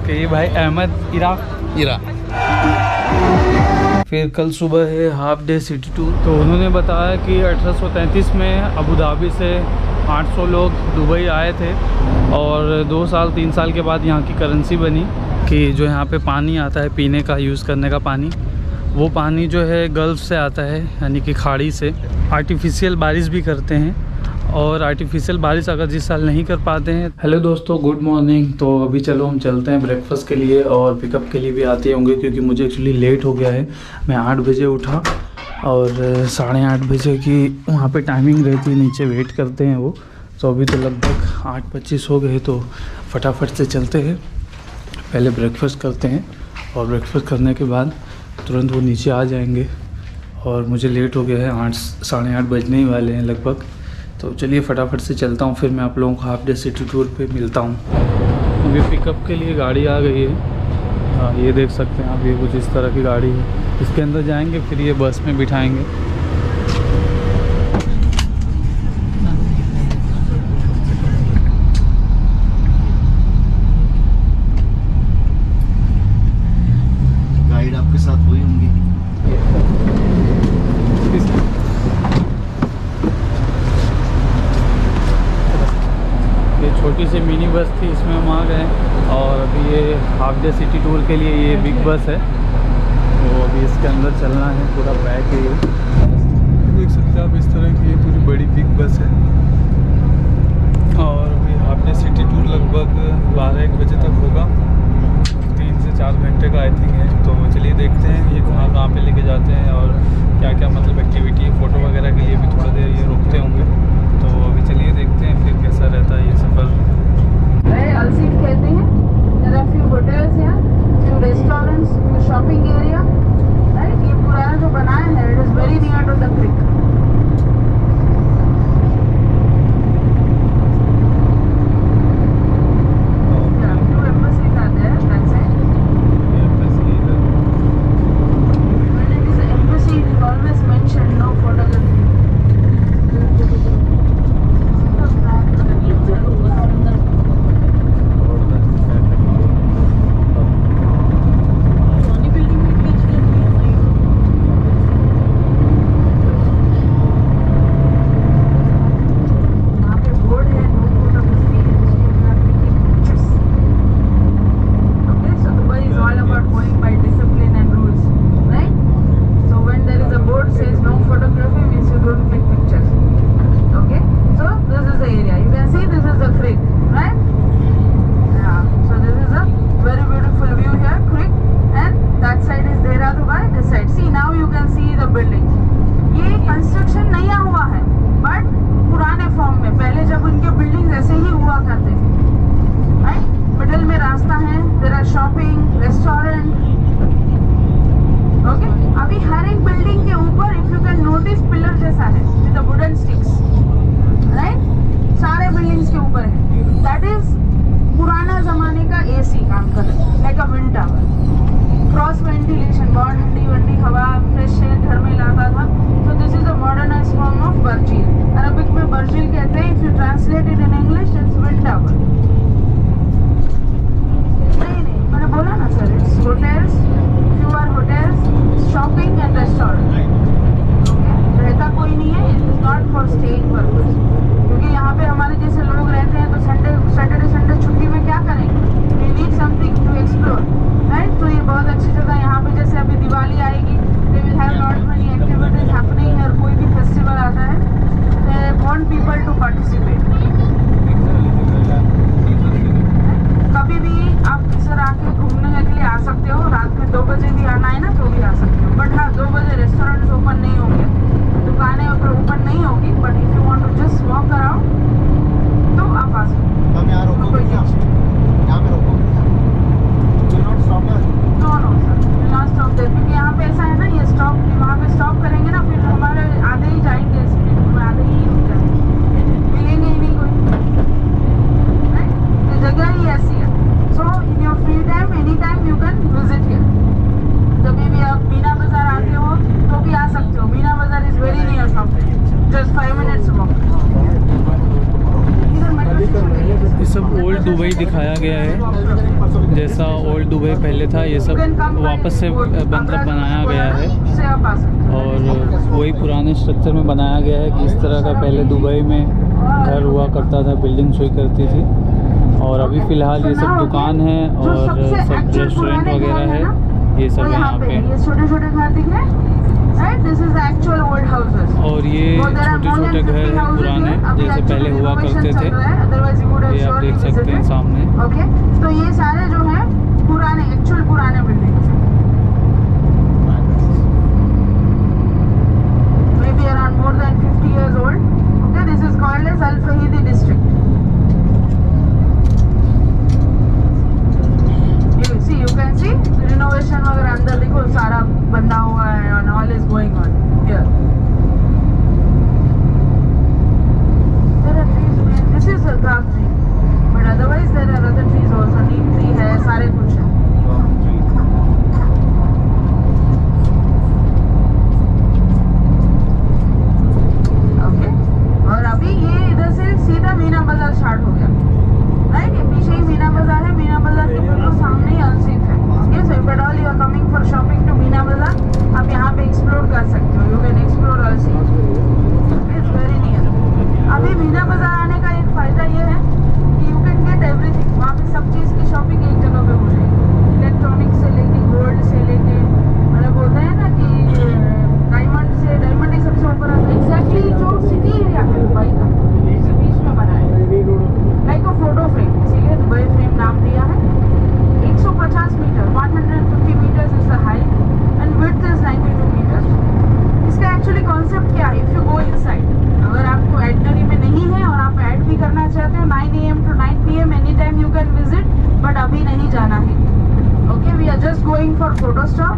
Okay, ये भाई अहमद इरा। फिर कल सुबह है हाफ डे सिटी टूर। तो उन्होंने बताया कि 1833 में अबू धाबी से 800 लोग दुबई आए थे और 2-3 साल के बाद यहाँ की करेंसी बनी कि जो यहाँ पे पानी आता है पीने का, यूज़ करने का पानी, वो पानी जो है गल्फ़ से आता है, यानी कि खाड़ी से। आर्टिफिशियल बारिश भी करते हैं और आर्टिफिशियल बारिश अगर जिस साल नहीं कर पाते हैं। हेलो दोस्तों, गुड मॉर्निंग। तो अभी चलो हम चलते हैं ब्रेकफास्ट के लिए और पिकअप के लिए भी आते होंगे क्योंकि मुझे एक्चुअली लेट हो गया है। मैं 8 बजे उठा और 8:30 बजे की वहाँ पे टाइमिंग रहती है, नीचे वेट करते हैं वो। तो अभी तो लगभग 8:25 हो गए, तो फटाफट से चलते हैं, पहले ब्रेकफास्ट करते हैं और ब्रेकफास्ट करने के बाद तुरंत वो नीचे आ जाएंगे। और मुझे लेट हो गया है, 8-8:30 बजने ही वाले हैं लगभग। तो चलिए फटाफट से चलता हूँ, फिर मैं आप लोगों को हाफ डे सिटी टूर पे मिलता हूँ। अभी पिकअप के लिए गाड़ी आ गई है। हाँ, ये देख सकते हैं आप, ये कुछ इस तरह की गाड़ी है। इसके अंदर जाएंगे, फिर ये बस में बिठाएंगे। गाइड आपके साथ हुई होंगी। छोटी सी मिनी बस थी, इसमें हम आ गए और अभी ये हाफ डे सिटी टूर के लिए ये बिग बस है। तो अभी इसके अंदर चलना है, पूरा पैक है ये। देख सकते हैं आप, इस तरह की ये पूरी बड़ी बिग बस है। और अभी हाफ डे सिटी टूर लगभग 12-1 बजे तक होगा, 3 से 4 घंटे का आई थिंक है। तो चलिए देखते हैं ये कहाँ पे लेके जाते हैं और क्या क्या मतलब एक्टिविटी है। फ़ोटो वगैरह के लिए भी थोड़ा देर ये रुकते होंगे। तो अभी चलिए देखते हैं फिर कैसा रहता है ये सफ़र। अलसीफ कहते हैं। There are few hotels here, few restaurants, few shopping area, right? ये पुराना जो बनाया है, it is very near to the creek. Yeah, few embassies are there that side. When it is an embassy, it is always mentioned no photography. दिखाया गया है, जैसा old Dubai पहले था ये सब वापस से मतलब बनाया गया है और वही पुराने स्ट्रक्चर में बनाया गया है कि इस तरह का पहले दुबई में घर हुआ करता था, बिल्डिंग्स हुई करती थी। और अभी फ़िलहाल ये सब दुकान है और सब रेस्टोरेंट वगैरह है, ये सब यहाँ पे। छोटे-छोटे घर दिख रहे हैं, right? This is actual old houses. और ये छोटे-छोटे घर हैं पुराने, जैसे पहले हुआ करते थे, ये आप देख सकते हैं सामने। ओके, तो ये सारे जो है पुराने, एक्चुअल पुराने बिल्डिंग्स हैं। Maybe around more than 50 years old. Okay, this is called as Al Fahidi district. You can see renovation वगैरह अंदर देखो सारा बंदा हुआ है and all is going on here. There are trees. This is a grass tree, but otherwise there are other trees also. Neem tree है, सारे कुछ है. Okay. और अभी ये इधर से सीधा मीना बाजार स्टार्ट हो गया, राइट? ये पीछे ही मीना बाजार है, मीना बाजार के बिल्कुल सामने ही अल्सीफ है। Yes, if at all you are coming for shopping to Meena बाजार, आप यहाँ पे एक्सप्लोर कर सकते हो। You can explore अल्सीफ, it's very near. अभी मीना बाजार आने का एक फायदा ये है कि you can get everything. वहाँ पे सब चीज़ की शॉपिंग एक जगह पे हो जाएगी, इलेक्ट्रॉनिक से लेके गोल्ड से लेके, मतलब बोलते हैं ना कि डायमंड ही सबसे ऊपर आता है। एग्जैक्टली जो सिटी एरिया है दुबई का, बीच में बना है लाइक अ फोटो फ्रेम, इसीलिए दुबई फ्रेम नाम दिया है। 150 metre, 150 metres is the height and width is 92 metres. इसका एक्चुअली कॉन्सेप्ट क्या है? इफ यू गो इनसाइड, अगर आपको एडनरी में नहीं है और आप ऐड भी करना चाहते हो, 9 AM to 9 PM any time you can visit, but अभी नहीं जाना है। Okay, we are just going for photo stop.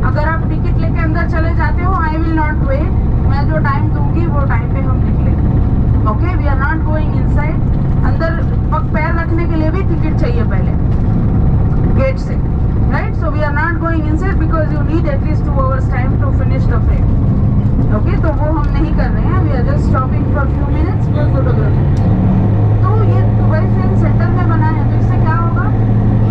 अगर आप टिकट लेके अंदर चले जाते हो, आई विल नॉट वेट, मैं जो टाइम दूंगी वो टाइम पे हम निकलेंगे। Okay, we are not going inside. अंदर पैर रखने के लिए भी टिकट चाहिए पहले गेट से, right? So we are not going inside because you need at least 2 hours time to finish the frame. Okay, तो वो हम नहीं कर रहे हैं, we are just stopping for few minutes for photography. तो ये दुबई फिल्म सेंटर में बना है, तो इससे क्या होगा?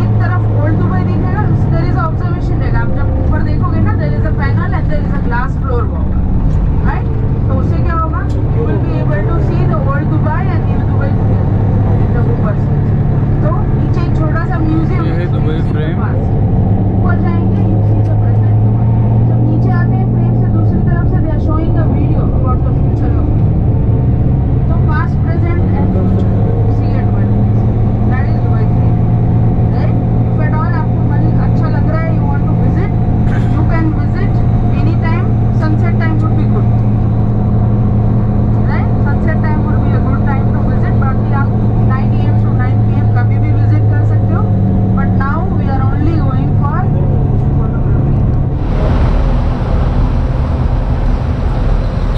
एक तरफ ओल्ड दुबई दिखेगा, देयर इज ऑब्जर्वेशन रहेगा। आप जब ऊपर देखोगे ना, there is a panel and there is a glass floor होगा, राइट? तो उससे क्या होगा? You will be able to see the old Dubai and new Dubai जब ऊपर से। तो नीचे एक छोटा सा म्यूजियम है दुबई फ्रेम। ऊपर जाएंगे, जब नीचे आते हैं फ्रेम से दूसरी तरफ से, they are showing a video about the future of, तो past, present and future see at one, that is Dubai frame, right? If at all आपको मन अच्छा लग रहा है, you want to visit, you can visit any time. Sunset time would be good, right? Sunset time would be a good time to visit. बाकी आप 9 AM to 9 PM कभी भी विजिट कर सकते हो, but now we are only going for photography.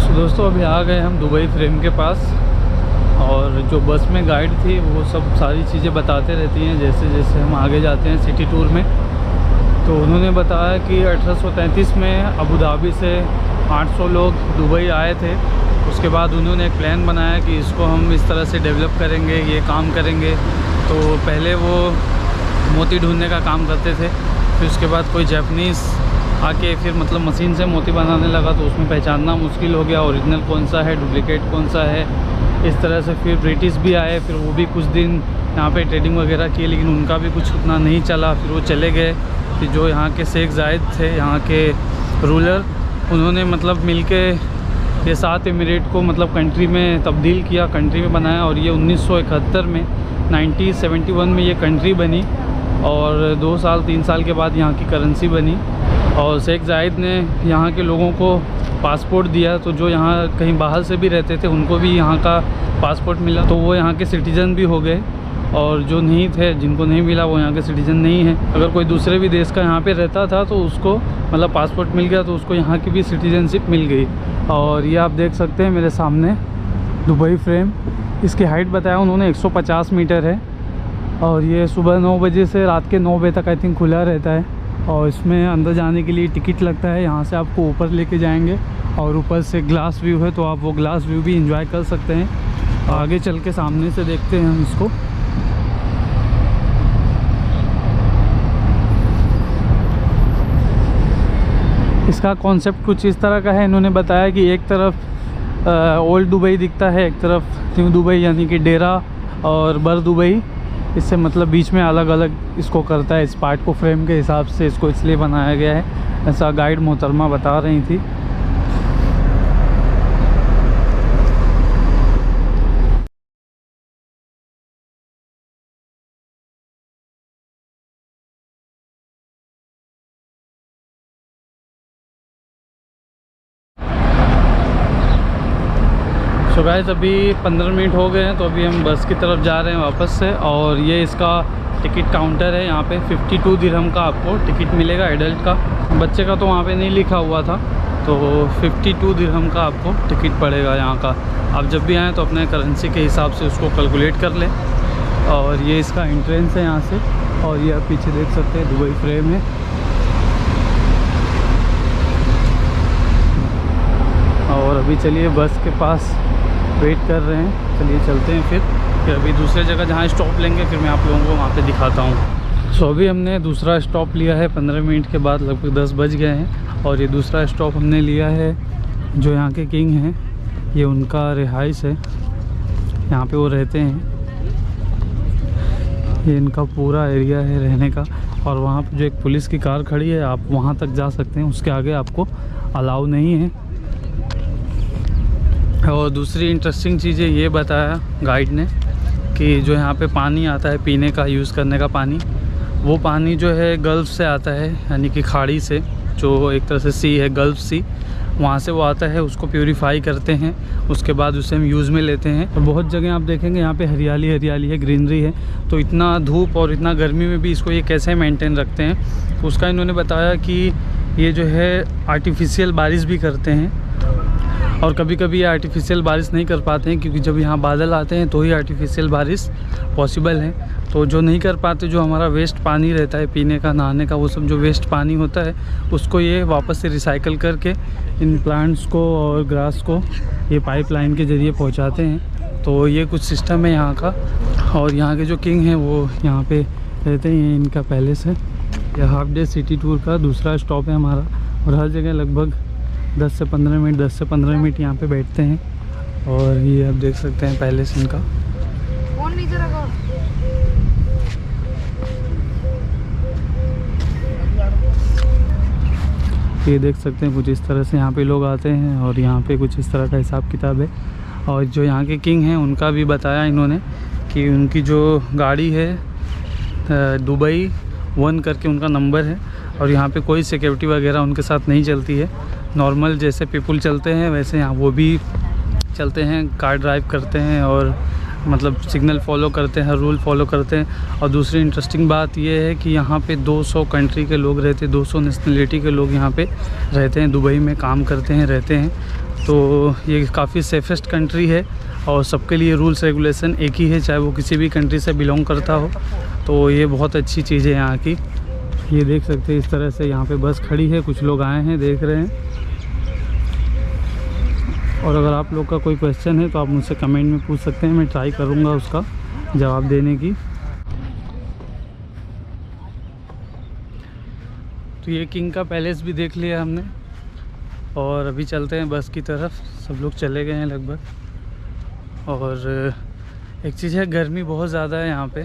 So दोस्तों अभी आ गए हम दुबई फ्रेम के पास, और जो बस में गाइड थी वो सब सारी चीज़ें बताते रहती हैं जैसे जैसे हम आगे जाते हैं सिटी टूर में। तो उन्होंने बताया कि 1833 में अबू धाबी से 800 लोग दुबई आए थे। उसके बाद उन्होंने एक प्लान बनाया कि इसको हम इस तरह से डेवलप करेंगे, ये काम करेंगे। तो पहले वो मोती ढूंढने का काम करते थे, फिर उसके बाद कोई जापानीज़ आके फिर मतलब मशीन से मोती बनाने लगा, तो उसमें पहचानना मुश्किल हो गया ओरिजिनल कौन सा है, डुप्लिकेट कौन सा है। इस तरह से फिर ब्रिटिश भी आए, फिर वो भी कुछ दिन यहाँ पे ट्रेडिंग वगैरह की, लेकिन उनका भी कुछ उतना नहीं चला, फिर वो चले गए। फिर जो यहाँ के शेख जायद थे, यहाँ के रूलर, उन्होंने मतलब मिल के ये 7 एमिरेट को मतलब कंट्री में तब्दील किया, कंट्री में बनाया। और ये 1971 में 1971 में ये कंट्री बनी, और 2 साल 3 साल के बाद यहाँ की करेंसी बनी। और शेख जायद ने यहाँ के लोगों को पासपोर्ट दिया, तो जो यहाँ कहीं बाहर से भी रहते थे उनको भी यहाँ का पासपोर्ट मिला, तो वो यहाँ के सिटीज़न भी हो गए। और जो नहीं थे, जिनको नहीं मिला, वो यहाँ के सिटीज़न नहीं है। अगर कोई दूसरे भी देश का यहाँ पे रहता था तो उसको मतलब पासपोर्ट मिल गया, तो उसको यहाँ की भी सिटीजनशिप मिल गई। और ये आप देख सकते हैं मेरे सामने दुबई फ्रेम, इसकी हाइट बताया उन्होंने 150 मीटर है। और ये सुबह 9 बजे से रात के 9 बजे तक आई थिंक खुला रहता है। और इसमें अंदर जाने के लिए टिकट लगता है। यहाँ से आपको ऊपर लेके जाएंगे और ऊपर से ग्लास व्यू है, तो आप वो ग्लास व्यू भी इंजॉय कर सकते हैं। आगे चल के सामने से देखते हैं हम इसको। इसका कॉन्सेप्ट कुछ इस तरह का है, इन्होंने बताया कि एक तरफ ओल्ड दुबई दिखता है, एक तरफ न्यू दुबई यानी कि डेरा और बर दुबई, इससे मतलब बीच में अलग अलग इसको करता है। इस पार्ट को फ्रेम के हिसाब से इसको इसलिए बनाया गया है, ऐसा गाइड मोहतरमा बता रही थी। सो गाइस अभी 15 मिनट हो गए हैं, तो अभी हम बस की तरफ जा रहे हैं वापस से। और ये इसका टिकट काउंटर है, यहाँ पे 52 दिरहम का आपको टिकट मिलेगा एडल्ट का। बच्चे का तो वहाँ पे नहीं लिखा हुआ था, तो 52 दिरहम का आपको टिकट पड़ेगा यहाँ का। आप जब भी आएँ तो अपने करेंसी के हिसाब से उसको कैलकुलेट कर लें। और ये इसका एंट्रेंस है यहाँ से, और ये आप पीछे देख सकते हैं दुबई फ्रेम है। और अभी चलिए बस के पास वेट कर रहे हैं, चलिए चलते हैं फिर अभी दूसरे जगह जहाँ स्टॉप लेंगे फिर मैं आप लोगों को वहाँ पे दिखाता हूँ। सो अभी हमने दूसरा स्टॉप लिया है 15 मिनट के बाद, लगभग 10 बज गए हैं। और ये दूसरा स्टॉप हमने लिया है जो यहाँ के किंग हैं, ये उनका रिहाइश है, यहाँ पे वो रहते हैं। ये इनका पूरा एरिया है रहने का। और वहाँ पे जो एक पुलिस की कार खड़ी है, आप वहाँ तक जा सकते हैं, उसके आगे आपको अलाउ नहीं है। और दूसरी इंटरेस्टिंग चीज़ें ये बताया गाइड ने कि जो यहाँ पे पानी आता है पीने का, यूज़ करने का पानी, वो पानी जो है गल्फ़ से आता है, यानी कि खाड़ी से, जो एक तरह से सी है, गल्फ़ सी, वहाँ से वो आता है। उसको प्यूरीफाई करते हैं, उसके बाद उसे हम यूज़ में लेते हैं। और बहुत जगह आप देखेंगे यहाँ पे हरियाली हरियाली है, ग्रीनरी है। तो इतना धूप और इतना गर्मी में भी इसको ये कैसे मेंटेन रखते हैं, उसका इन्होंने बताया कि ये जो है आर्टिफिशियल बारिश भी करते हैं। और कभी कभी ये आर्टिफिशियल बारिश नहीं कर पाते हैं, क्योंकि जब यहाँ बादल आते हैं तो ही आर्टिफिशियल बारिश पॉसिबल है। तो जो नहीं कर पाते, जो हमारा वेस्ट पानी रहता है पीने का, नहाने का, वो सब जो वेस्ट पानी होता है, उसको ये वापस से रिसाइकल करके इन प्लांट्स को और ग्रास को ये पाइपलाइन के ज़रिए पहुँचाते हैं। तो ये कुछ सिस्टम है यहाँ का। और यहाँ के जो किंग हैं वो यहाँ पे रहते हैं, ये इनका पैलेस है। यह हाफ डे सिटी टूर का दूसरा स्टॉप है हमारा। और हर जगह लगभग 10 से 15 मिनट यहाँ पे बैठते हैं। और ये आप देख सकते हैं पैलेस इनका। फोन नीचे रखो। ये देख सकते हैं कुछ इस तरह से यहाँ पे लोग आते हैं, और यहाँ पे कुछ इस तरह का हिसाब किताब है। और जो यहाँ के किंग हैं उनका भी बताया इन्होंने कि उनकी जो गाड़ी है दुबई 1 करके उनका नंबर है। और यहाँ पे कोई सिक्योरिटी वगैरह उनके साथ नहीं चलती है। नॉर्मल जैसे पीपल चलते हैं वैसे यहाँ वो भी चलते हैं, कार ड्राइव करते हैं, और मतलब सिग्नल फॉलो करते हैं, हर रूल फॉलो करते हैं। और दूसरी इंटरेस्टिंग बात ये है कि यहाँ पे 200 कंट्री के लोग रहते हैं, 200 नेशनलिटी के लोग यहाँ पे रहते हैं, दुबई में काम करते हैं, रहते हैं। तो ये काफ़ी सेफेस्ट कंट्री है, और सबके लिए रूल्स रेगुलेशन एक ही है, चाहे वो किसी भी कंट्री से बिलोंग करता हो। तो ये बहुत अच्छी चीज़ है यहाँ की। ये देख सकते हैं इस तरह से यहाँ पे बस खड़ी है, कुछ लोग आए हैं, देख रहे हैं। और अगर आप लोग का कोई क्वेश्चन है तो आप मुझसे कमेंट में पूछ सकते हैं, मैं ट्राई करूँगा उसका जवाब देने की। तो ये किंग का पैलेस भी देख लिया हमने, और अभी चलते हैं बस की तरफ। सब लोग चले गए हैं लगभग। और एक चीज़ है, गर्मी बहुत ज़्यादा है यहाँ पे,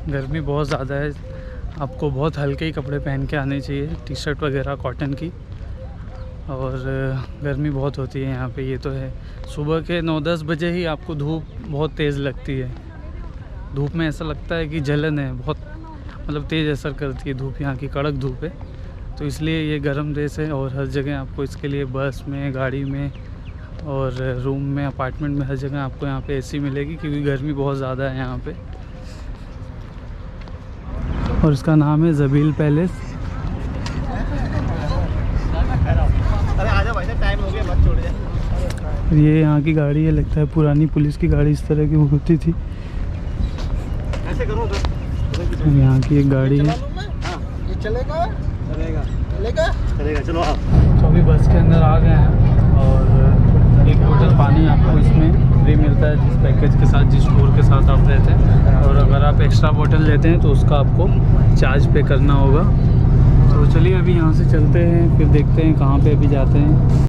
गर्मी बहुत ज़्यादा है। आपको बहुत हल्के ही कपड़े पहन के आने चाहिए, टी शर्ट वगैरह कॉटन की। और गर्मी बहुत होती है यहाँ पे, ये तो है। सुबह के 9-10 बजे ही आपको धूप बहुत तेज़ लगती है। धूप में ऐसा लगता है कि जलन है, बहुत मतलब तेज़ असर करती है धूप, यहाँ की कड़क धूप है। तो इसलिए ये गर्म देश है, और हर जगह आपको इसके लिए बस में, गाड़ी में और रूम में, अपार्टमेंट में, हर जगह आपको यहाँ पे एसी मिलेगी, क्योंकि गर्मी बहुत ज़्यादा है यहाँ पे। और इसका नाम है जबील पैलेस। ये यहाँ की गाड़ी है, लगता है पुरानी पुलिस की गाड़ी इस तरह की होती थी। यहाँ की एक गाड़ी है। चलेगा चलो आप। तो अभी बस के अंदर आ गए हैं, और 1 बोतल पानी आपको इसमें फ्री मिलता है, जिस पैकेज के साथ, जिस टूर के साथ आप रहते हैं। और अगर आप एक्स्ट्रा बोतल लेते हैं तो उसका आपको चार्ज पे करना होगा। तो चलिए अभी यहाँ से चलते हैं, फिर देखते हैं कहाँ पे अभी जाते हैं।